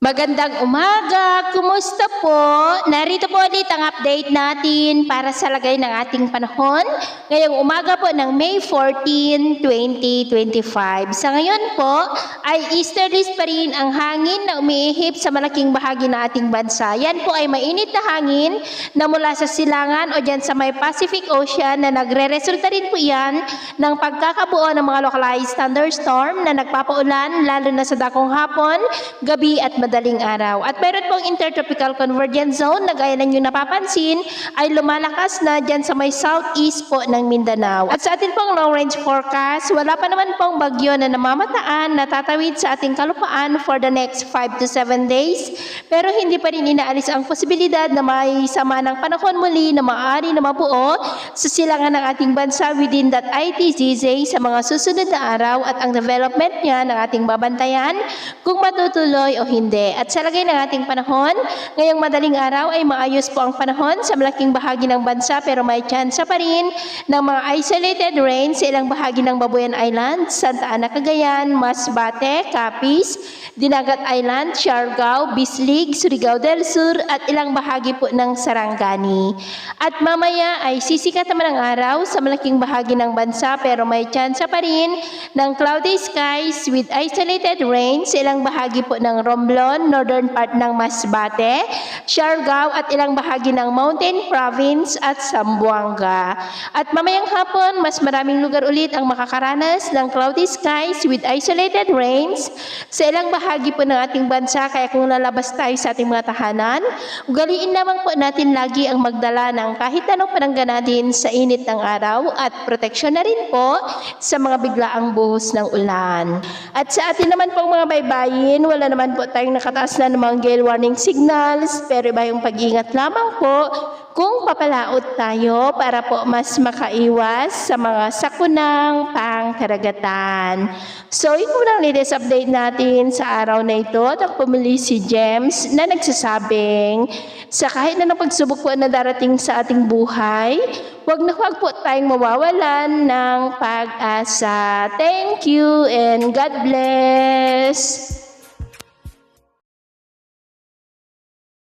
Magandang umaga! Kumusta po? Narito po ulit ang update natin para sa lagay ng ating panahon ngayong umaga po ng May 14, 2025. Sa ngayon po ay easterlies pa rin ang hangin na umiihip sa malaking bahagi ng ating bansa. Yan po ay mainit na hangin na mula sa silangan o dyan sa may Pacific Ocean na nagre-resulta rin po yan ng pagkakabuo ng mga localized thunderstorm na nagpapaulan lalo na sa dakong hapon, gabi at madaling araw. At meron pong intertropical convergence zone na gaya ng yung napapansin ay lumalakas na dyan sa may southeast po ng Mindanao. At sa atin pong long range forecast, wala pa naman pong bagyo na namamataan na tatawid sa ating kalupaan for the next 5 to 7 days. Pero hindi pa rin inaalis ang posibilidad na may sama ng panahon muli na maaari na mabuo sa silangan ng ating bansa within that ITZZ sa mga susunod na araw at ang development niya ng ating babantayan kung matutuloy o hindi. At sa lagay ng ating panahon, ngayong madaling araw ay maayos po ang panahon sa malaking bahagi ng bansa pero may tsansa pa rin ng mga isolated rain sa ilang bahagi ng Babuyan Island, Santa Ana, Cagayan, Masbate, Capiz, Dinagat Island, Siargao, Bislig, Surigao del Sur at ilang bahagi po ng Sarangani. At mamaya ay sisikat naman ang araw sa malaking bahagi ng bansa pero may tsansa pa rin ng cloudy skies with isolated rain sa ilang bahagi po ng Romblon, northern part ng Masbate, Siargao at ilang bahagi ng Mountain Province at Zamboanga. At mamayang hapon, mas maraming lugar ulit ang makakaranas ng cloudy skies with isolated rains sa ilang bahagi po ng ating bansa. Kaya kung lalabas tayo sa ating mga tahanan, ugaliin lamang po natin lagi ang magdala ng kahit anong panangganatin sa init ng araw at proteksyon na rin po sa mga biglaang buhos ng ulan. At sa atin naman pong mga baybayin, wala naman po tayong nakataas na namang gale warning signals, pero iba yung pag-ingat lamang po kung papalaot tayo para po mas makaiwas sa mga sakunang pangkaragatan. So, ito lang latest update natin sa araw na ito. At ang pumili si James na nagsasabing sa kahit na pagsubok po na darating sa ating buhay, huwag na huwag po tayong mawawalan ng pag-asa. Thank you and God bless!